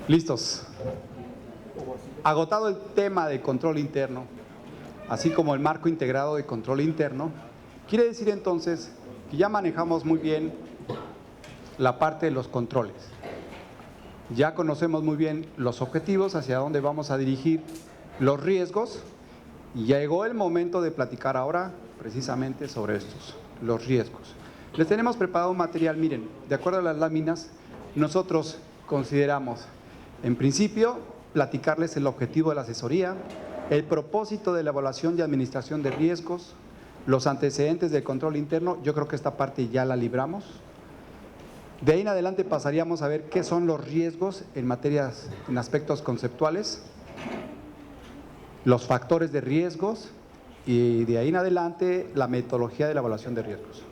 Listos. Agotado el tema de control interno, así como el marco integrado de control interno, quiere decir entonces que ya manejamos muy bien la parte de los controles. Ya conocemos muy bien los objetivos, hacia dónde vamos a dirigir los riesgos, y llegó el momento de platicar ahora precisamente sobre estos, los riesgos. Les tenemos preparado un material, miren, de acuerdo a las láminas, nosotros consideramos, en principio, platicarles el objetivo de la asesoría, el propósito de la evaluación y administración de riesgos, los antecedentes del control interno. Yo creo que esta parte ya la libramos. De ahí en adelante pasaríamos a ver qué son los riesgos en aspectos conceptuales, los factores de riesgos, y de ahí en adelante la metodología de la evaluación de riesgos.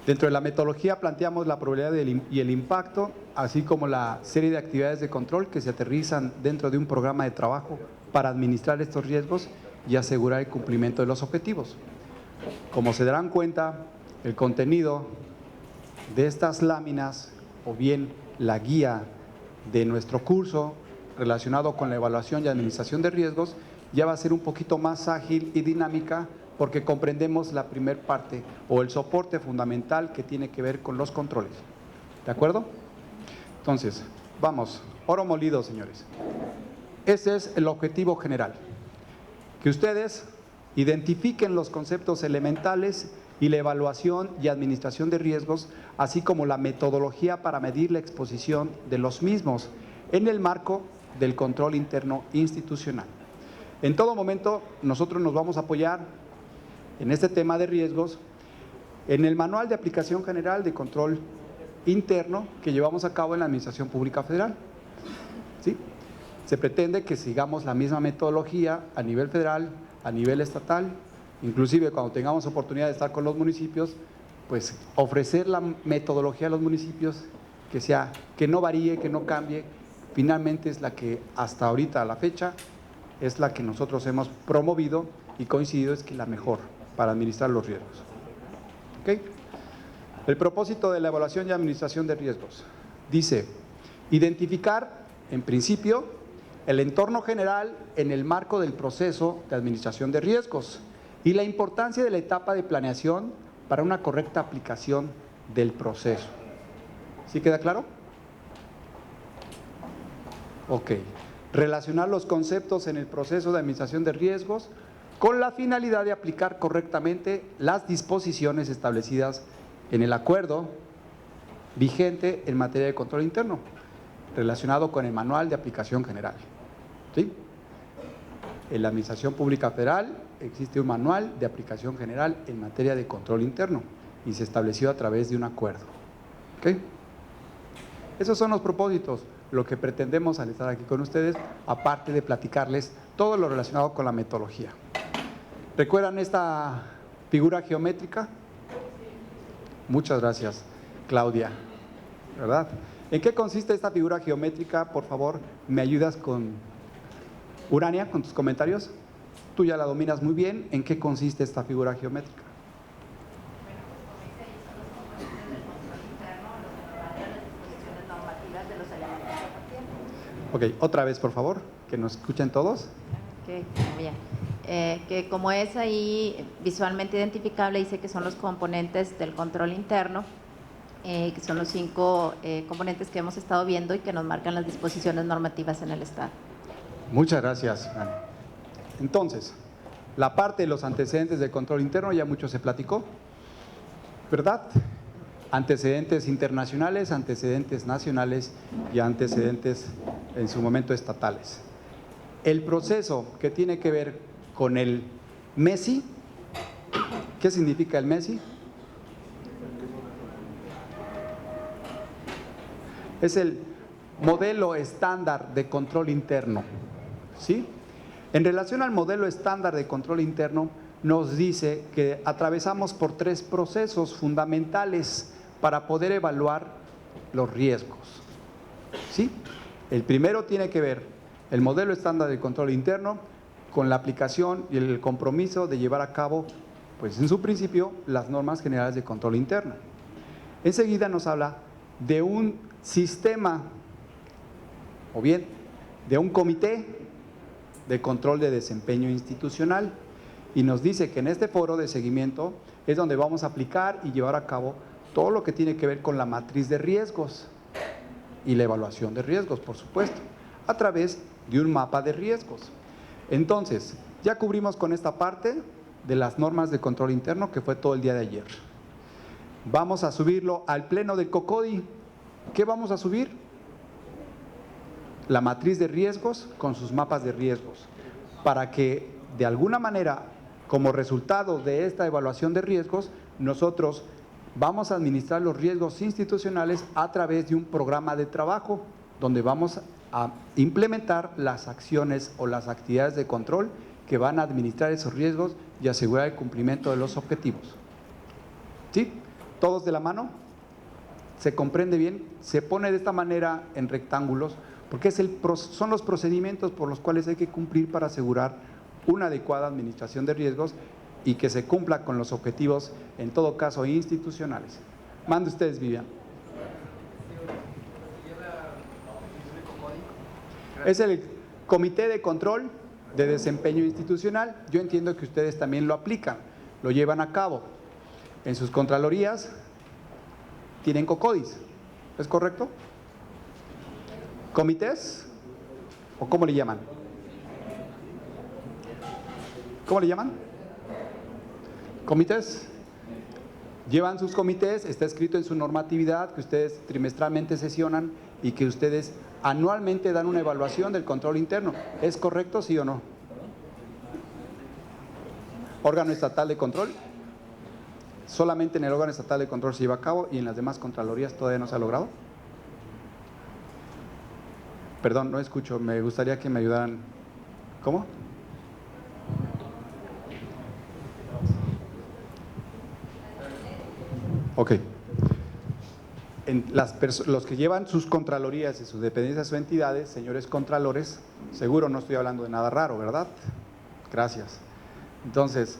Dentro de la metodología planteamos la probabilidad y el impacto, así como la serie de actividades de control que se aterrizan dentro de un programa de trabajo para administrar estos riesgos y asegurar el cumplimiento de los objetivos. Como se darán cuenta, el contenido de estas láminas, o bien la guía de nuestro curso relacionado con la evaluación y administración de riesgos, ya va a ser un poquito más ágil y dinámica, porque comprendemos la primer parte o el soporte fundamental que tiene que ver con los controles. ¿De acuerdo? Entonces, vamos, oro molido, señores. Ese es el objetivo general. Que ustedes identifiquen los conceptos elementales y la evaluación y administración de riesgos, así como la metodología para medir la exposición de los mismos en el marco del control interno institucional. En todo momento, nosotros nos vamos a apoyar en este tema de riesgos en el Manual de Aplicación General de Control Interno que llevamos a cabo en la Administración Pública Federal. ¿Sí? Se pretende que sigamos la misma metodología a nivel federal, a nivel estatal, inclusive cuando tengamos oportunidad de estar con los municipios, pues ofrecer la metodología a los municipios que no varíe, que no cambie. Finalmente es la que hasta ahorita a la fecha es la que nosotros hemos promovido y coincidido es que la mejor para administrar los riesgos. ¿Okay? El propósito de la evaluación y administración de riesgos dice identificar, en principio, el entorno general en el marco del proceso de administración de riesgos y la importancia de la etapa de planeación para una correcta aplicación del proceso. ¿Sí queda claro? Ok. Relacionar los conceptos en el proceso de administración de riesgos con la finalidad de aplicar correctamente las disposiciones establecidas en el acuerdo vigente en materia de control interno, relacionado con el Manual de Aplicación General. ¿Sí? En la Administración Pública Federal existe un Manual de Aplicación General en materia de control interno y se estableció a través de un acuerdo. ¿Okay? Esos son los propósitos, lo que pretendemos al estar aquí con ustedes, aparte de platicarles todo lo relacionado con la metodología. ¿Recuerdan esta figura geométrica? Muchas gracias, Claudia. ¿Verdad? ¿En qué consiste esta figura geométrica? Por favor, ¿me ayudas con Urania, con tus comentarios? Tú ya la dominas muy bien. ¿En qué consiste esta figura geométrica? Ok, otra vez, por favor, que nos escuchen todos. Okay, bien. Que como es ahí visualmente identificable, dice que son los componentes del control interno, que son los 5 componentes que hemos estado viendo y que nos marcan las disposiciones normativas en el Estado. Muchas gracias, Ana. Entonces, la parte de los antecedentes del control interno ya mucho se platicó, ¿verdad? Antecedentes internacionales, antecedentes nacionales y antecedentes en su momento estatales. El proceso que tiene que ver con el MESI, ¿qué significa el MESI? Es el modelo estándar de control interno, ¿sí? En relación al modelo estándar de control interno, nos dice que atravesamos por 3 procesos fundamentales para poder evaluar los riesgos, ¿sí? El primero tiene que ver el modelo estándar de control interno con la aplicación y el compromiso de llevar a cabo, pues en su principio, las normas generales de control interno. Enseguida nos habla de un sistema o bien de un comité de control de desempeño institucional. Y nos dice que en este foro de seguimiento es donde vamos a aplicar y llevar a cabo todo lo que tiene que ver con la matriz de riesgos y la evaluación de riesgos, por supuesto, a través de un mapa de riesgos. Entonces, ya cubrimos con esta parte de las normas de control interno, que fue todo el día de ayer. Vamos a subirlo al pleno del COCODI. ¿Qué vamos a subir? La matriz de riesgos con sus mapas de riesgos, para que de alguna manera, como resultado de esta evaluación de riesgos, nosotros vamos a administrar los riesgos institucionales a través de un programa de trabajo, donde vamos a implementar las acciones o las actividades de control que van a administrar esos riesgos y asegurar el cumplimiento de los objetivos. ¿Sí? ¿Todos de la mano? ¿Se comprende bien? Se pone de esta manera en rectángulos porque son los procedimientos por los cuales hay que cumplir para asegurar una adecuada administración de riesgos y que se cumpla con los objetivos, en todo caso, institucionales. Mande ustedes, Vivian. Es el Comité de Control de Desempeño Institucional. Yo entiendo que ustedes también lo aplican, lo llevan a cabo. En sus contralorías tienen COCODIs, ¿es correcto? ¿Comités? ¿O cómo le llaman? ¿Cómo le llaman? ¿Comités? Llevan sus comités, está escrito en su normatividad que ustedes trimestralmente sesionan y que ustedes anualmente dan una evaluación del control interno. ¿Es correcto, sí o no? Órgano estatal de control. Solamente en el órgano estatal de control se lleva a cabo y en las demás contralorías todavía no se ha logrado. Perdón, no escucho, me gustaría que me ayudaran. ¿Cómo? Ok. Los que llevan sus contralorías y sus dependencias o entidades, señores contralores, seguro no estoy hablando de nada raro, ¿verdad? Gracias. Entonces,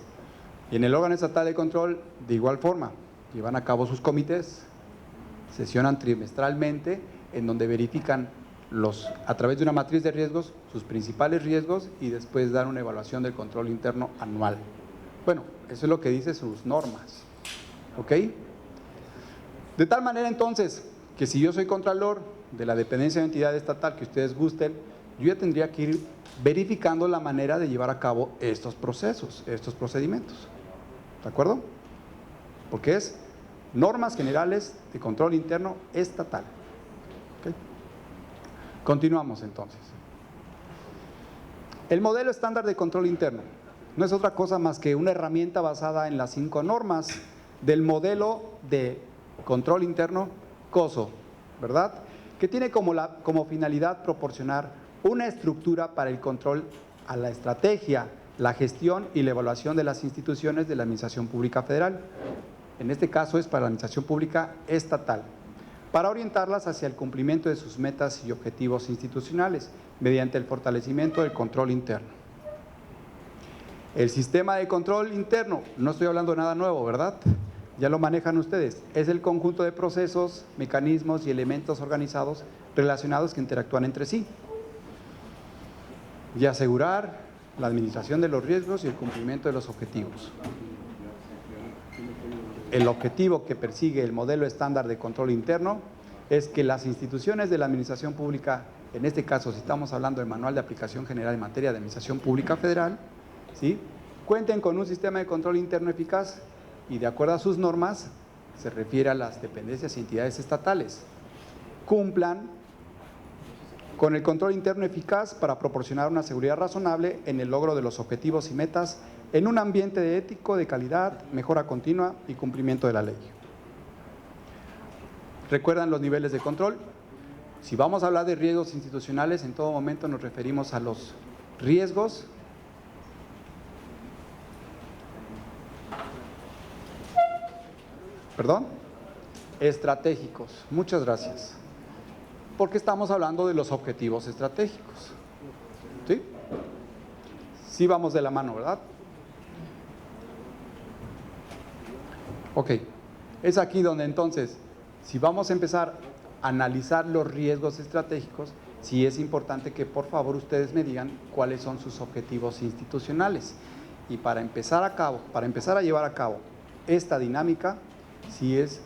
y en el órgano estatal de control, de igual forma, llevan a cabo sus comités, sesionan trimestralmente, en donde verifican a través de una matriz de riesgos, sus principales riesgos y después dan una evaluación del control interno anual. Bueno, eso es lo que dice sus normas, ¿ok? De tal manera entonces, que si yo soy contralor de la dependencia de entidad estatal que ustedes gusten, yo ya tendría que ir verificando la manera de llevar a cabo estos procesos, estos procedimientos. ¿De acuerdo? Porque es normas generales de control interno estatal. ¿Okay? Continuamos entonces. El modelo estándar de control interno no es otra cosa más que una herramienta basada en las 5 normas del modelo de control interno COSO, ¿verdad? Que tiene como finalidad proporcionar una estructura para el control a la estrategia, la gestión y la evaluación de las instituciones de la Administración Pública Federal. En este caso es para la Administración Pública Estatal, para orientarlas hacia el cumplimiento de sus metas y objetivos institucionales mediante el fortalecimiento del control interno. El sistema de control interno, no estoy hablando de nada nuevo, ¿verdad? Ya lo manejan ustedes. Es el conjunto de procesos, mecanismos y elementos organizados relacionados que interactúan entre sí y asegurar la administración de los riesgos y el cumplimiento de los objetivos. El objetivo que persigue el modelo estándar de control interno es que las instituciones de la administración pública, en este caso si estamos hablando del Manual de Aplicación General en materia de Administración Pública Federal, ¿sí?, cuenten con un sistema de control interno eficaz y de acuerdo a sus normas, se refiere a las dependencias y entidades estatales, cumplan con el control interno eficaz para proporcionar una seguridad razonable en el logro de los objetivos y metas en un ambiente ético, de calidad, mejora continua y cumplimiento de la ley. ¿Recuerdan los niveles de control? Si vamos a hablar de riesgos institucionales, en todo momento nos referimos a los riesgos estratégicos. Muchas gracias. Porque estamos hablando de los objetivos estratégicos. ¿Sí? Sí vamos de la mano, ¿verdad? Ok. Es aquí donde entonces, si vamos a empezar a analizar los riesgos estratégicos, sí es importante que por favor ustedes me digan cuáles son sus objetivos institucionales. Y para empezar a llevar a cabo esta dinámica, sí es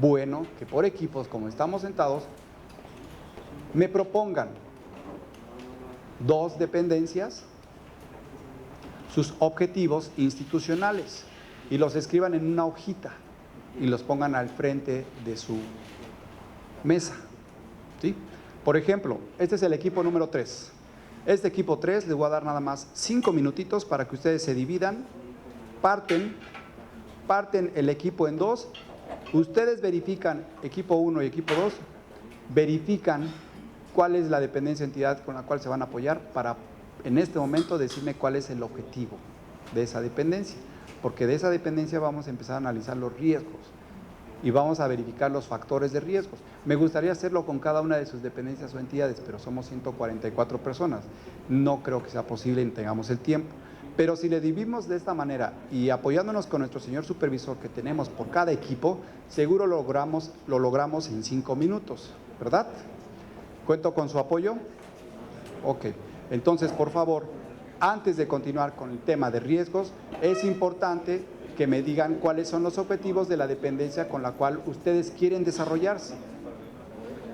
bueno que por equipos, como estamos sentados, me propongan 2 dependencias, sus objetivos institucionales, y los escriban en una hojita y los pongan al frente de su mesa, ¿sí? Por ejemplo, este es el equipo número 3. Este equipo 3 les voy a dar nada más 5 minutitos para que ustedes se dividan, parten el equipo en 2, ustedes verifican equipo 1 y equipo 2, verifican cuál es la dependencia entidad con la cual se van a apoyar para en este momento decirme cuál es el objetivo de esa dependencia, porque de esa dependencia vamos a empezar a analizar los riesgos y vamos a verificar los factores de riesgos. Me gustaría hacerlo con cada una de sus dependencias o entidades, pero somos 144 personas. No creo que sea posible ni tengamos el tiempo. Pero si le dividimos de esta manera y apoyándonos con nuestro señor supervisor que tenemos por cada equipo, seguro lo logramos en 5 minutos, ¿verdad? ¿Cuento con su apoyo? Ok. Entonces, por favor, antes de continuar con el tema de riesgos, es importante que me digan cuáles son los objetivos de la dependencia con la cual ustedes quieren desarrollarse.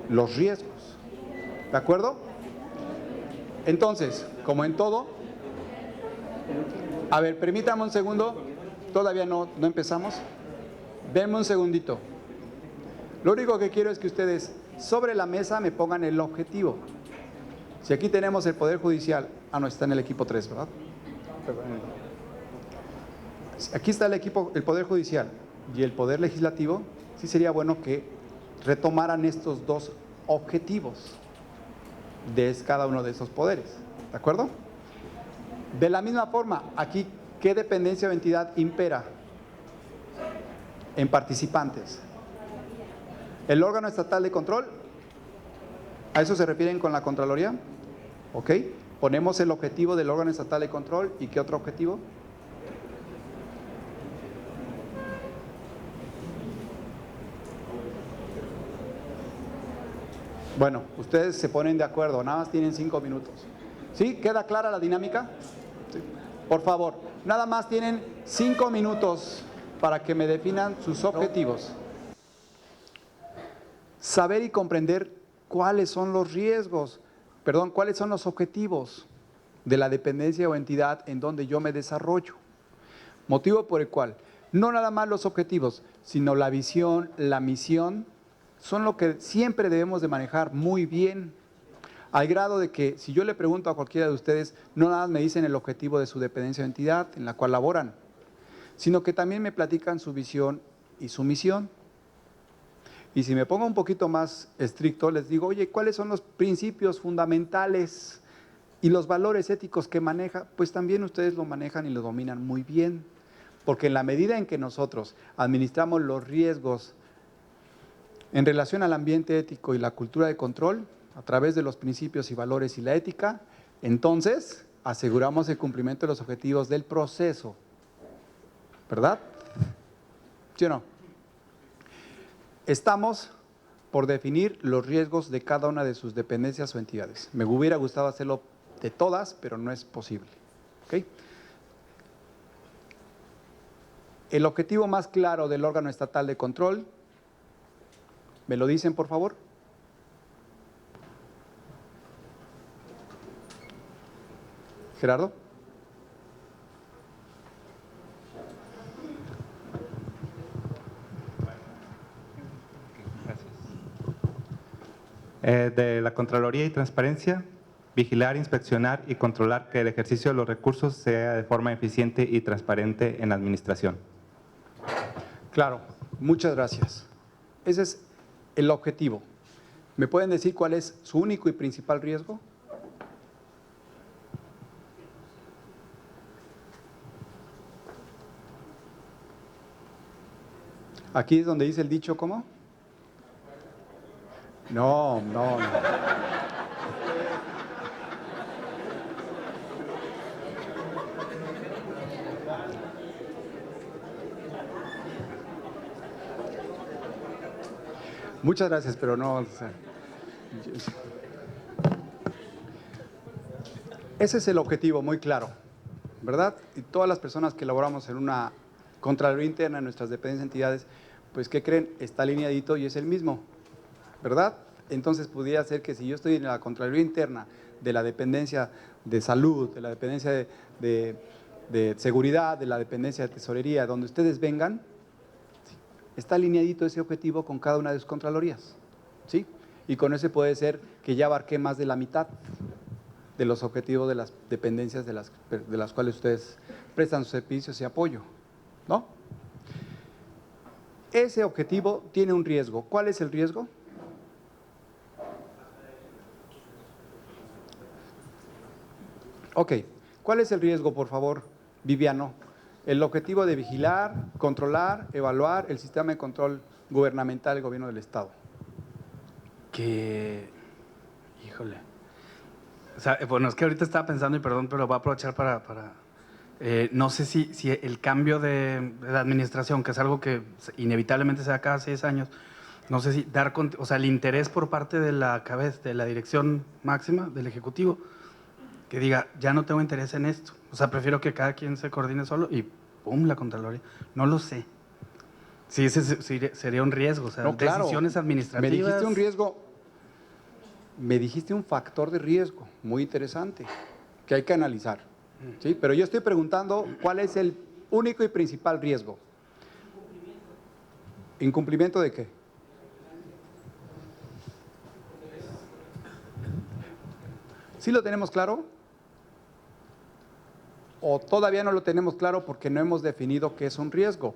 Los riesgos. ¿De acuerdo? Entonces, como en todo, a ver, permítame un segundo, todavía no empezamos. Denme un segundito. Lo único que quiero es que ustedes sobre la mesa me pongan el objetivo. Si aquí tenemos el Poder Judicial, no, está en el equipo 3, ¿verdad? Aquí está el Poder Judicial y el Poder Legislativo, sí sería bueno que retomaran estos 2 objetivos de cada uno de esos poderes, ¿de acuerdo? De la misma forma, aquí, ¿qué dependencia o entidad impera en participantes? ¿El órgano estatal de control? ¿A eso se refieren con la Contraloría? ¿Ok? Ponemos el objetivo del órgano estatal de control. ¿Y qué otro objetivo? Bueno, ustedes se ponen de acuerdo, nada más tienen 5 minutos. ¿Sí? ¿Queda clara la dinámica? Sí. Por favor, nada más tienen 5 minutos para que me definan sus objetivos. Saber y comprender cuáles son los riesgos, cuáles son los objetivos de la dependencia o entidad en donde yo me desarrollo. Motivo por el cual no nada más los objetivos, sino la visión, la misión, son lo que siempre debemos de manejar muy bien, al grado de que si yo le pregunto a cualquiera de ustedes, no nada más me dicen el objetivo de su dependencia o entidad en la cual laboran, sino que también me platican su visión y su misión. Y si me pongo un poquito más estricto, les digo, oye, ¿cuáles son los principios fundamentales y los valores éticos que maneja? Pues también ustedes lo manejan y lo dominan muy bien, porque en la medida en que nosotros administramos los riesgos en relación al ambiente ético y la cultura de control, a través de los principios y valores y la ética, entonces aseguramos el cumplimiento de los objetivos del proceso, ¿verdad? ¿Sí o no? Estamos por definir los riesgos de cada una de sus dependencias o entidades. Me hubiera gustado hacerlo de todas, pero no es posible. ¿Okay? El objetivo más claro del órgano estatal de control, ¿me lo dicen, por favor? Gerardo. De la Contraloría y Transparencia, vigilar, inspeccionar y controlar que el ejercicio de los recursos sea de forma eficiente y transparente en la administración. Claro, muchas gracias. Ese es el objetivo. ¿Me pueden decir cuál es su único y principal riesgo? Aquí es donde dice el dicho, ¿cómo? No. Muchas gracias, pero no. O sea, Ese es el objetivo, muy claro, ¿verdad? Y todas las personas que elaboramos en una Contraloría Interna en nuestras dependencias y entidades, pues, ¿qué creen? Está alineadito y es el mismo, ¿verdad? Entonces, pudiera ser que si yo estoy en la Contraloría Interna de la dependencia de salud, de la dependencia de seguridad, de la dependencia de tesorería, donde ustedes vengan, está alineadito ese objetivo con cada una de sus contralorías, ¿sí? Y con ese puede ser que ya abarque más de la mitad de los objetivos de las dependencias de las cuales ustedes prestan sus servicios y apoyo, ¿no? Ese objetivo tiene un riesgo. ¿Cuál es el riesgo? Ok, ¿cuál es el riesgo, por favor, Viviano? El objetivo de vigilar, controlar, evaluar el sistema de control gubernamental del gobierno del Estado. Híjole. O sea, bueno, es que ahorita estaba pensando, y perdón, pero voy a aprovechar no sé si el cambio de administración, que es algo que inevitablemente se da cada 6 años, no sé si o sea, el interés por parte de la cabeza, de la dirección máxima, del Ejecutivo, que diga, ya no tengo interés en esto. O sea, prefiero que cada quien se coordine solo y ¡pum!, la Contraloría. No lo sé. Sí, ese sería un riesgo, o sea, No, claro, decisiones administrativas. me dijiste un riesgo, me dijiste un factor de riesgo muy interesante que hay que analizar, ¿sí? Pero yo estoy preguntando cuál es el único y principal riesgo. ¿Incumplimiento de qué? ¿Sí lo tenemos claro? ¿O todavía no lo tenemos claro porque no hemos definido qué es un riesgo?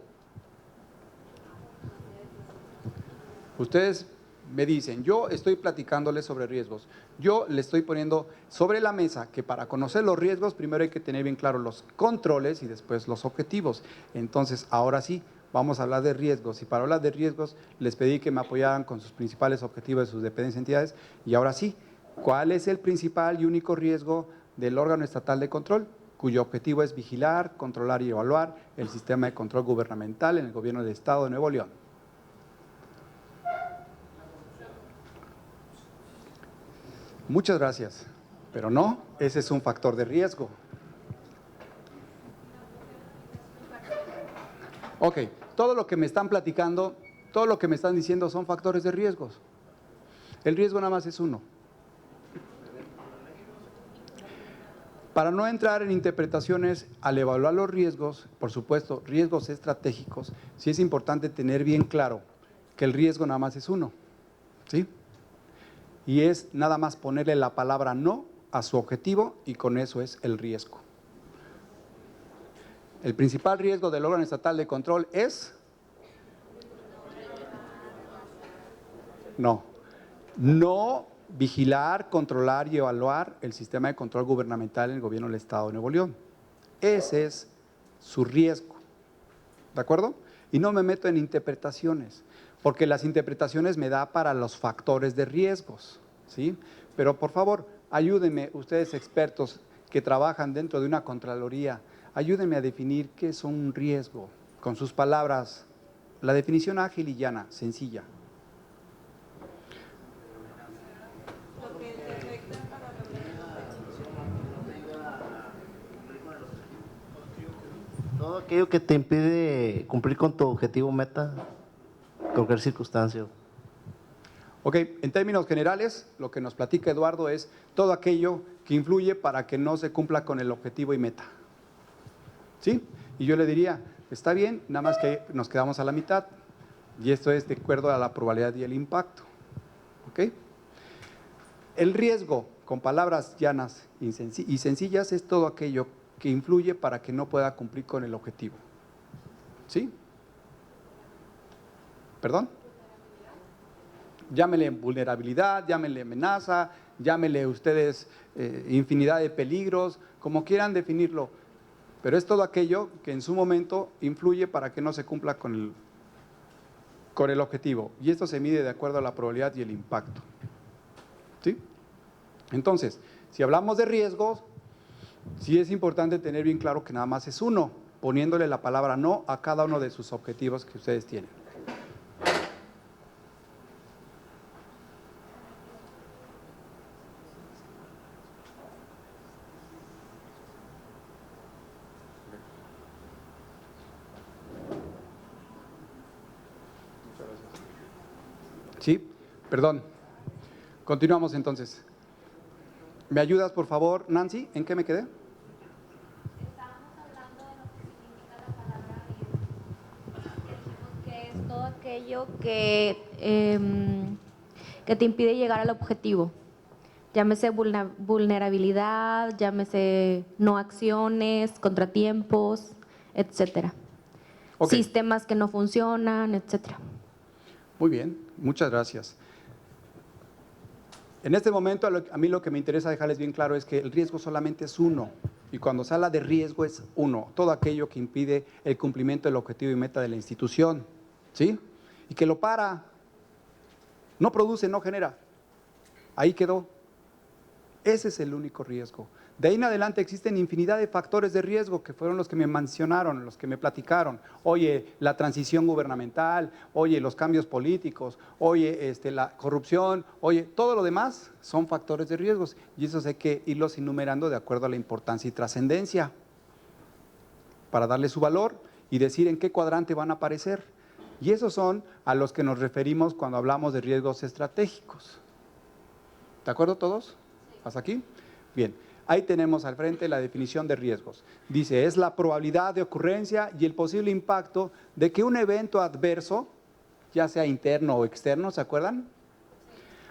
Ustedes me dicen, yo estoy platicándoles sobre riesgos. Yo le estoy poniendo sobre la mesa que para conocer los riesgos primero hay que tener bien claro los controles y después los objetivos. Entonces, ahora sí, vamos a hablar de riesgos. Y para hablar de riesgos, les pedí que me apoyaran con sus principales objetivos de sus dependencias y entidades. Y ahora sí, ¿cuál es el principal y único riesgo del órgano estatal de control? Cuyo objetivo es vigilar, controlar y evaluar el sistema de control gubernamental en el gobierno del Estado de Nuevo León. Muchas gracias, pero no, ese es un factor de riesgo. Ok, todo lo que me están platicando, todo lo que me están diciendo son factores de riesgos. El riesgo nada más es uno. Para no entrar en interpretaciones, al evaluar los riesgos, por supuesto, riesgos estratégicos, sí es importante tener bien claro que el riesgo nada más es uno, ¿sí? Y es nada más ponerle la palabra no a su objetivo y con eso es el riesgo. El principal riesgo del órgano estatal de control es… No vigilar, controlar y evaluar el sistema de control gubernamental en el gobierno del Estado de Nuevo León. Ese es su riesgo, ¿de acuerdo? Y no me meto en interpretaciones, porque las interpretaciones me da para los factores de riesgos, ¿sí? Pero por favor, ayúdenme, ustedes expertos que trabajan dentro de una Contraloría, ayúdenme a definir qué es un riesgo, con sus palabras, la definición ágil y llana, sencilla. Todo aquello que te impide cumplir con tu objetivo o meta, cualquier circunstancia. Ok, en términos generales, lo que nos platica Eduardo es todo aquello que influye para que no se cumpla con el objetivo y meta. ¿Sí? Y yo le diría, está bien, nada más que nos quedamos a la mitad. Y esto es de acuerdo a la probabilidad y el impacto. ¿Ok? El riesgo, con palabras llanas y sencillas, es todo aquello que influye para que no pueda cumplir con el objetivo. ¿Sí? ¿Perdón? Llámele vulnerabilidad, llámele amenaza, llámele ustedes infinidad de peligros, como quieran definirlo, pero es todo aquello que en su momento influye para que no se cumpla con el objetivo. Y esto se mide de acuerdo a la probabilidad y el impacto. ¿Sí? Entonces, si hablamos de riesgos, sí es importante tener bien claro que nada más es uno, poniéndole la palabra no a cada uno de sus objetivos que ustedes tienen. Sí, perdón. Continuamos entonces. ¿Me ayudas, por favor, Nancy? ¿En qué me quedé? Estábamos hablando de lo que significa la palabra riesgo. Dijimos que es todo aquello que te impide llegar al objetivo. Llámese vulnerabilidad, llámese no acciones, contratiempos, etcétera. Ok. Sistemas que no funcionan, etcétera. Muy bien, muchas gracias. En este momento, a mí lo que me interesa dejarles bien claro es que el riesgo solamente es uno. Y cuando se habla de riesgo es uno, todo aquello que impide el cumplimiento del objetivo y meta de la institución, ¿sí? Y que lo para, no produce, no genera. Ahí quedó. Ese es el único riesgo. De ahí en adelante existen infinidad de factores de riesgo que fueron los que me mencionaron, los que me platicaron. Oye, la transición gubernamental, oye, los cambios políticos, oye, la corrupción, oye, todo lo demás son factores de riesgos y esos hay que irlos enumerando de acuerdo a la importancia y trascendencia para darle su valor y decir en qué cuadrante van a aparecer. Y esos son a los que nos referimos cuando hablamos de riesgos estratégicos. ¿De acuerdo todos? ¿Hasta aquí? Bien, ahí tenemos al frente la definición de riesgos. Dice, es la probabilidad de ocurrencia y el posible impacto de que un evento adverso, ya sea interno o externo, ¿se acuerdan?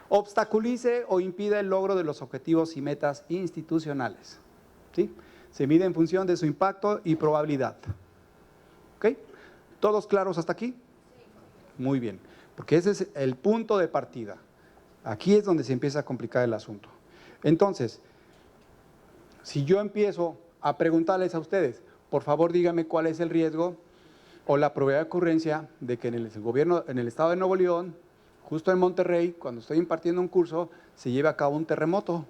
Obstaculice o impida el logro de los objetivos y metas institucionales. ¿Sí? Se mide en función de su impacto y probabilidad. ¿Ok? ¿Todos claros hasta aquí? Muy bien, porque ese es el punto de partida. Aquí es donde se empieza a complicar el asunto. Entonces, si yo empiezo a preguntarles a ustedes, por favor díganme cuál es el riesgo o la probabilidad de ocurrencia de que en el gobierno, en el estado de Nuevo León, justo en Monterrey, cuando estoy impartiendo un curso, se lleve a cabo un terremoto.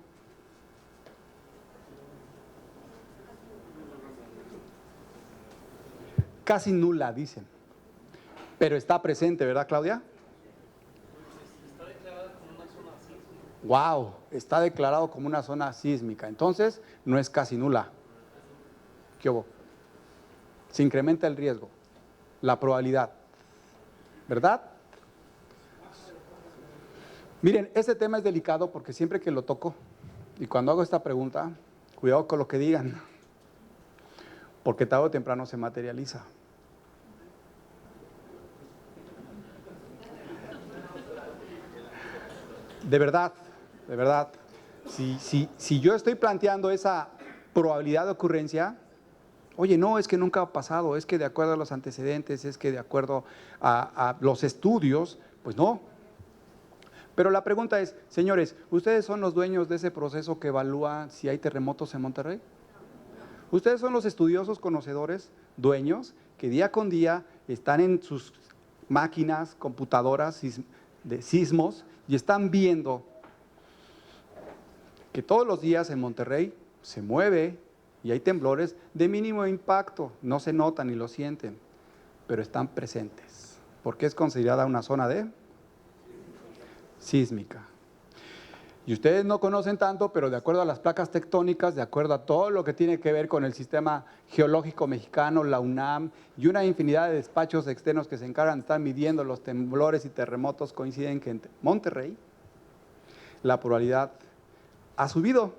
Casi nula, dicen. Pero está presente, ¿verdad, Claudia? Wow, está declarado como una zona sísmica. Entonces, no es casi nula. ¿Qué hubo? Se incrementa el riesgo, la probabilidad. ¿Verdad? Miren, este tema es delicado porque siempre que lo toco y cuando hago esta pregunta, cuidado con lo que digan, porque tarde o temprano se materializa. De verdad, si yo estoy planteando esa probabilidad de ocurrencia, oye, no, es que nunca ha pasado, es que de acuerdo a los antecedentes, es que de acuerdo a los estudios, pues no. Pero la pregunta es, señores, ¿ustedes son los dueños de ese proceso que evalúa si hay terremotos en Monterrey? ¿Ustedes son los estudiosos, conocedores, dueños, que día con día están en sus máquinas, computadoras de sismos y están viendo que todos los días en Monterrey se mueve y hay temblores de mínimo impacto, no se notan ni lo sienten, pero están presentes, porque es considerada una zona de sísmica. Y ustedes no conocen tanto, pero de acuerdo a las placas tectónicas, de acuerdo a todo lo que tiene que ver con el sistema geológico mexicano, la UNAM y una infinidad de despachos externos que se encargan de estar midiendo los temblores y terremotos, coinciden que en Monterrey la probabilidad ha subido,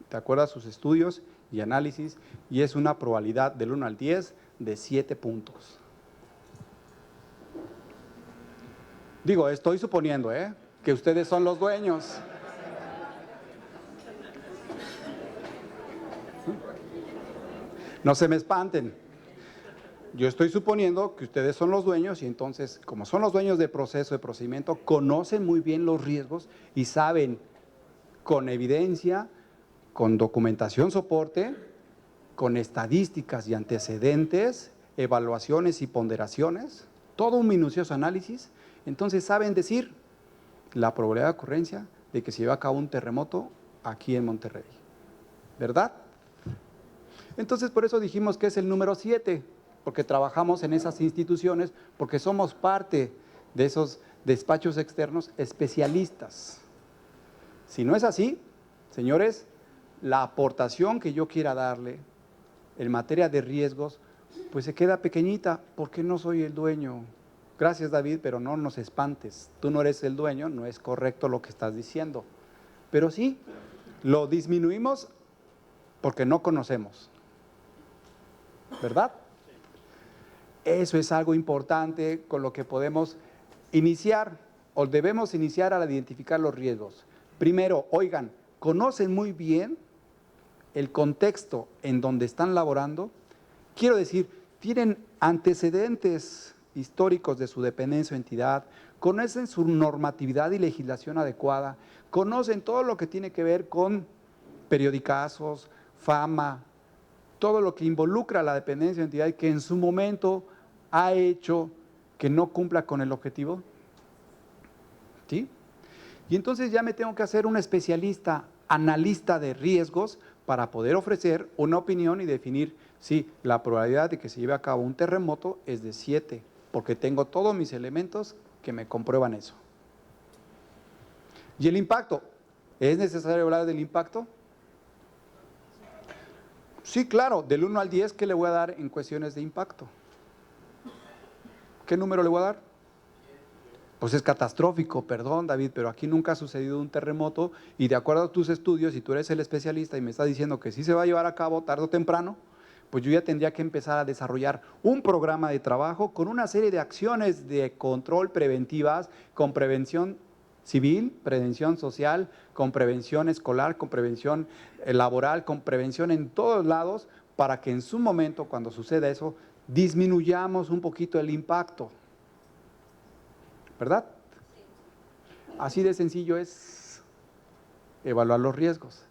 de acuerdo a sus estudios y análisis, y es una probabilidad del 1 al 10 de 7 puntos. Digo, estoy suponiendo, que ustedes son los dueños. No se me espanten. Yo estoy suponiendo que ustedes son los dueños y entonces, como son los dueños del proceso, de procedimiento, conocen muy bien los riesgos y saben con evidencia, con documentación soporte, con estadísticas y antecedentes, evaluaciones y ponderaciones, todo un minucioso análisis, entonces saben decir la probabilidad de ocurrencia de que se lleve a cabo un terremoto aquí en Monterrey. ¿Verdad? Entonces, por eso dijimos que es el número 7, porque trabajamos en esas instituciones, porque somos parte de esos despachos externos especialistas. Si no es así, señores, la aportación que yo quiera darle en materia de riesgos, pues se queda pequeñita, porque no soy el dueño, Gracias, David, pero no nos espantes. Tú no eres el dueño, no es correcto lo que estás diciendo. Pero sí, lo disminuimos porque no conocemos. ¿Verdad? Eso es algo importante con lo que podemos iniciar o debemos iniciar al identificar los riesgos. Primero, oigan, ¿conocen muy bien el contexto en donde están laborando? Quiero decir, ¿tienen antecedentes históricos de su dependencia o entidad? ¿Conocen su normatividad y legislación adecuada? ¿Conocen todo lo que tiene que ver con periodicazos, fama, todo lo que involucra a la dependencia o entidad y que en su momento ha hecho que no cumpla con el objetivo? ¿Sí? Y entonces ya me tengo que hacer un especialista, analista de riesgos para poder ofrecer una opinión y definir si la probabilidad de que se lleve a cabo un terremoto es de 7, porque tengo todos mis elementos que me comprueban eso. ¿Y el impacto? ¿Es necesario hablar del impacto? Sí, claro, del 1 al 10, ¿qué le voy a dar en cuestiones de impacto? ¿Qué número le voy a dar? Pues es catastrófico, perdón, David, pero aquí nunca ha sucedido un terremoto y de acuerdo a tus estudios, si tú eres el especialista y me estás diciendo que sí se va a llevar a cabo tarde o temprano, pues yo ya tendría que empezar a desarrollar un programa de trabajo con una serie de acciones de control preventivas, con prevención civil, prevención social, con prevención escolar, con prevención laboral, con prevención en todos lados, para que en su momento, cuando suceda eso, disminuyamos un poquito el impacto. ¿Verdad? Así de sencillo es evaluar los riesgos.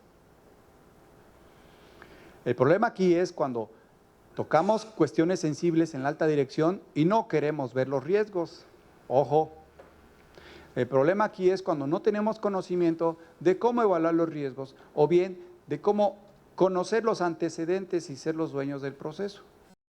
El problema aquí es cuando tocamos cuestiones sensibles en la alta dirección y no queremos ver los riesgos. Ojo. El problema aquí es cuando no tenemos conocimiento de cómo evaluar los riesgos o bien de cómo conocer los antecedentes y ser los dueños del proceso.